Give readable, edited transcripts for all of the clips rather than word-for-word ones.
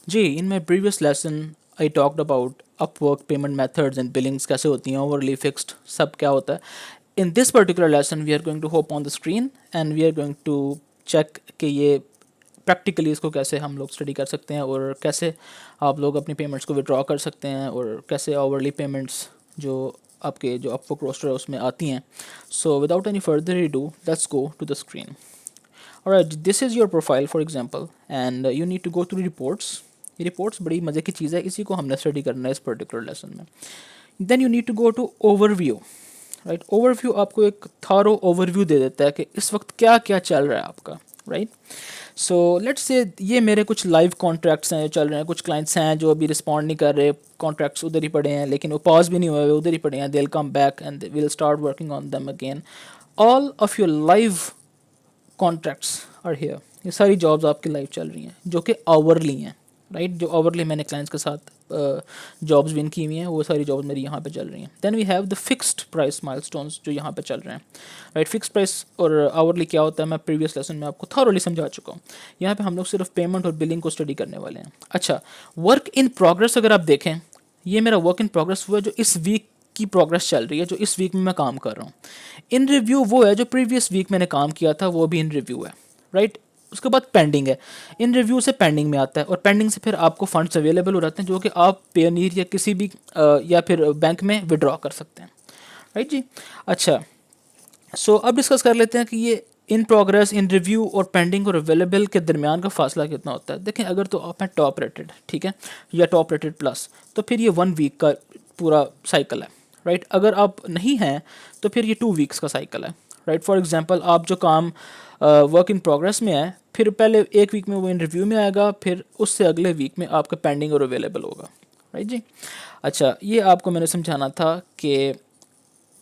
Ji, in my previous lesson I talked about Upwork payment methods and billings कैसे होती हैं, hourly fixed सब क्या होता है. In this particular lesson we are going to hop on the screen and we are going to check कि ये practically इसको कैसे हम लोग स्टडी कर सकते हैं और कैसे आप लोग अपनी पेमेंट्स को विड्रॉ कर सकते हैं और कैसे ओवरली पेमेंट्स जो आपके जो अपवर्क रोस्टर है उसमें आती हैं. So without any further do let's go to the screen. Alright, this is your profile for example and you need to go through reports. ये रिपोर्ट्स बड़ी मज़े की चीज़ है, इसी को हमने स्टडी करना है इस पर्टिकुलर लेसन में. Then you need to go to overview. Right, overview आपको एक थारो ओवरव्यू दे देता है कि इस वक्त क्या क्या चल रहा है आपका. राइट, सो लेट्स से ये मेरे कुछ लाइव कॉन्ट्रैक्ट्स हैं जो चल रहे हैं, कुछ क्लाइंट्स हैं जो अभी रिस्पॉन्ड नहीं कर रहे, कॉन्ट्रैक्ट्स उधर ही पड़े हैं लेकिन वो पॉज भी नहीं हुए हुए, उधर ही पड़े हैं. They will come back and will start working on them again. All of your live contracts are here. ये सारी जॉब्स आपकी लाइव चल रही हैं जो कि आवरली हैं. राइट, जो आवरली मैंने क्लाइंट्स के साथ जॉब्स विन की हुई हैं वो सारी जॉब्स मेरी यहाँ पे चल रही हैं. Then we have the fixed price milestones जो यहाँ पे चल रहे हैं. राइट, फिक्स्ड प्राइस और आवरली क्या होता है मैं प्रीवियस लेसन में आपको थॉरली समझा चुका हूँ. यहाँ पे हम लोग सिर्फ पेमेंट और बिलिंग को स्टडी करने वाले हैं. अच्छा, वर्क इन प्रोग्रेस अगर आप देखें, ये मेरा वर्क इन प्रोग्रेस हुआ जो इस वीक की प्रोग्रेस चल रही है, जो इस वीक में मैं काम कर रहा हूँ. इन रिव्यू वो है जो प्रीवियस वीक मैंने काम किया था, वो भी इन रिव्यू है. राइट, उसके बाद पेंडिंग है. इन रिव्यू से पेंडिंग में आता है और पेंडिंग से फिर आपको फंड्स अवेलेबल हो जाते हैं जो कि आप पेनीर या किसी भी या फिर बैंक में विड्रॉ कर सकते हैं. राइट जी. अच्छा, सो अब डिस्कस कर लेते हैं कि ये इन प्रोग्रेस, इन रिव्यू और पेंडिंग और अवेलेबल के दरमियान का फासला कितना होता है. देखें, अगर तो आप हैं टॉप रेटेड, ठीक है, या टॉप रेटेड प्लस, तो फिर ये 1 वीक का पूरा साइकिल है. राइट, अगर आप नहीं हैं तो फिर ये 2 वीक्स का साइकिल है. राइट, फॉर एग्जांपल आप जो काम वर्क इन प्रोग्रेस में है, फिर पहले 1 वीक में वो इन रिव्यू में आएगा, फिर उससे अगले वीक में आपका पेंडिंग और अवेलेबल होगा. राइट जी. अच्छा, ये आपको मैंने समझाना था कि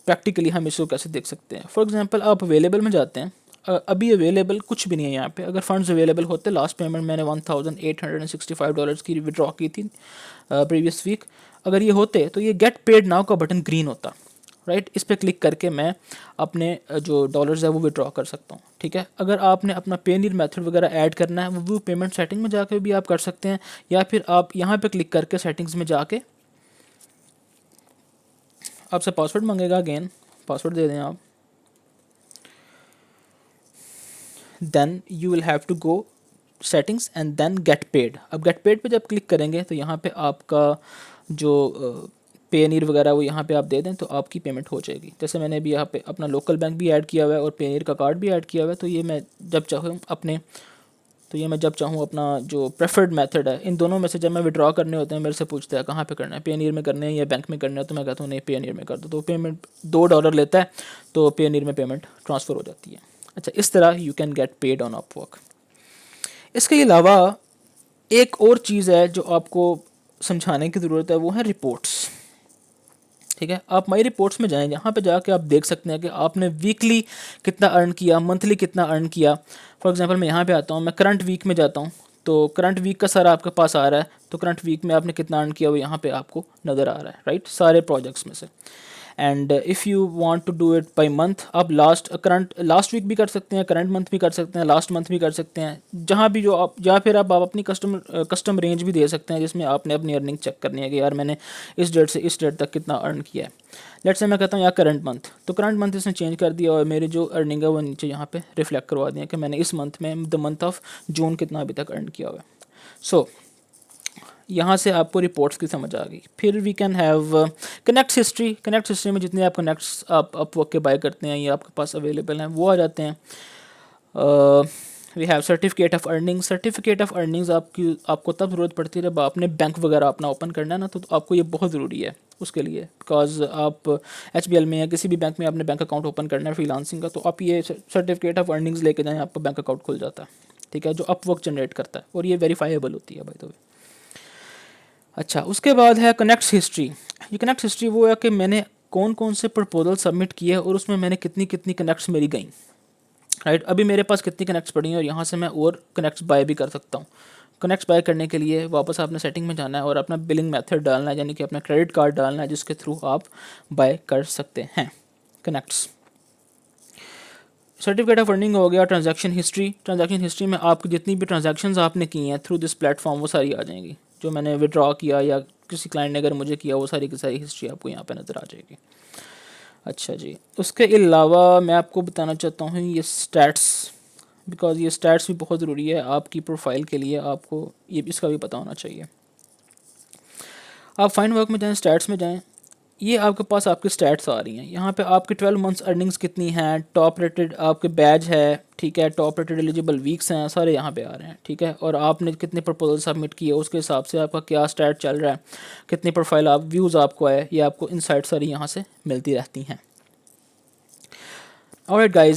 प्रैक्टिकली हम इसको कैसे देख सकते हैं. फॉर एग्जांपल आप अवेलेबल में जाते हैं, अभी अवेलेबल कुछ भी नहीं है यहाँ पे. अगर फंड्स अवेलेबल होते, लास्ट पेमेंट मैंने $1,865 की विड्रॉ की थी प्रीवियस वीक, अगर ये होते तो ये गेट पेड नाउ का बटन ग्रीन होता. राइट, इस पर क्लिक करके मैं अपने जो डॉलर्स है वो विड्रॉ कर सकता हूँ. ठीक है, अगर आपने अपना पेनीर मेथड वगैरह ऐड करना है वो व्यू पेमेंट सेटिंग में जाके भी आप कर सकते हैं, या फिर आप यहाँ पे क्लिक करके सेटिंग्स में जाके आपसे पासवर्ड मांगेगा, अगेन पासवर्ड दे दें आप. Then you will have to go settings and then get paid. अब गेट पेड पे जब क्लिक करेंगे तो यहाँ पे आपका जो पेनीर वगैरह वो यहाँ पे आप दे दें तो आपकी पेमेंट हो जाएगी. जैसे मैंने अभी यहाँ पे अपना लोकल बैंक भी ऐड किया हुआ है और पेनीर का कार्ड भी ऐड किया हुआ है, तो ये मैं जब चाहूँ अपना जो प्रेफर्ड मेथड है, इन दोनों में से जब मैं विड्रॉ करने होते हैं मेरे से पूछता है कहाँ पे करना है, पेनीर में करना है या बैंक में करना है, तो मैं कहता हूँ नहीं पेनीर में कर दो, तो पेमेंट $2 लेता है, तो पेनीर में पेमेंट ट्रांसफ़र हो जाती है. अच्छा, इस तरह you can get paid on Upwork. इसके अलावा एक और चीज़ है जो आपको समझाने की ज़रूरत है, वो है रिपोर्ट्स. ठीक है, आप माई रिपोर्ट्स में जाएं, यहाँ पे जाके आप देख सकते हैं कि आपने वीकली कितना अर्न किया, मंथली कितना अर्न किया. फॉर एग्जांपल मैं यहाँ पे आता हूँ, मैं करंट वीक में जाता हूँ, तो करंट वीक का सारा आपके पास आ रहा है, तो करंट वीक में आपने कितना अर्न किया वो यहाँ पे आपको नज़र आ रहा है. राइट, सारे प्रोजेक्ट्स में से. And if you want to do it by month, आप लास्ट वीक भी कर सकते हैं, करंट मंथ भी कर सकते हैं, लास्ट मंथ भी कर सकते हैं, जहाँ भी जो आप, या फिर आप अपनी कस्टम रेंज भी दे सकते हैं जिसमें आपने अपनी अर्निंग चेक करनी है कि यार मैंने इस डेट से इस डेट तक कितना अर्न किया है. लेट्स से मैं कहता हूँ यार करंट मंथ, तो करंट मंथ इसने चेंज कर दिया और मेरी जो अर्निंग है वो नीचे यहाँ पे रिफ्लेक्ट करवा दिया कि मैंने इस मंथ में द मंथ ऑफ जून कितना अभी तक अर्न किया हुआ है. सो यहाँ से आपको रिपोर्ट्स की समझ आ गई. फिर we can have connect history. Connect history में जितने आप कनेक्ट्स आप अपवर्क के बाय करते हैं या आपके पास अवेलेबल हैं वो आ जाते हैं. We have certificate of earning. Certificate of earnings आपको तब ज़रूरत पड़ती है जब आपने बैंक वगैरह अपना ओपन करना है ना, तो आपको ये बहुत ज़रूरी है उसके लिए, बिकॉज आप HBL में या किसी भी बैंक में आपने बैंक अकाउंट ओपन करना है फ्रीलांसिंग का, तो आप ये सर्टिफिकेट ऑफ अर्निंग्स लेके जाएँ, आपका बैंक अकाउंट खुल जाता है. ठीक है, जो अपवर्क जनरेट करता है, और ये वेरीफाइबल होती है बाय द वे. अच्छा, उसके बाद है कनेक्ट हिस्ट्री. ये कनेक्ट हिस्ट्री वो है कि मैंने कौन कौन से प्रपोजल सबमिट किए और उसमें मैंने कितनी कितनी कनेक्ट्स मेरी गई. राइट, अभी मेरे पास कितनी कनेक्ट्स पड़ी हैं और यहाँ से मैं और कनेक्ट्स बाय भी कर सकता हूँ. कनेक्ट्स बाय करने के लिए वापस आपने सेटिंग में जाना है और अपना बिलिंग मेथड डालना है, यानी कि अपना क्रेडिट कार्ड डालना है जिसके थ्रू आप बाय कर सकते हैं कनेक्ट्स. सर्टिफिकेट ऑफ अर्निंग हो गया। ट्रांजैक्शन हिस्ट्री में आपकी जितनी भी ट्रांजैक्शंस आपने की हैं थ्रू दिस प्लेटफॉर्म वो सारी आ जाएंगी। जो मैंने विड्रॉ किया या किसी क्लाइंट ने अगर मुझे किया वो सारी की सारी हिस्ट्री आपको यहाँ पे नज़र आ जाएगी। अच्छा जी, उसके अलावा मैं आपको बताना चाहता हूँ ये स्टैट्स, बिकॉज ये स्टैट्स भी बहुत ज़रूरी है आपकी प्रोफाइल के लिए, आपको ये इसका भी पता होना चाहिए। आप फाइंड वर्क में जाएँ, स्टैट्स में जाएँ, ये आपके पास आपकी स्टैट्स आ रही हैं। यहाँ पे आपकी 12 मंथ्स अर्निंग्स कितनी हैं, टॉप रेटेड आपके बैज है, ठीक है, टॉप रेटेड एलिजिबल वीक्स हैं, सारे यहाँ पे आ रहे हैं, ठीक है। और आपने कितने प्रपोजल सबमिट किए उसके हिसाब से आपका क्या स्टैट चल रहा है, कितनी प्रोफाइल आप व्यूज़ आपको आए, ये आपको इनसाइट सारी यहाँ से मिलती रहती हैं। Alright guys,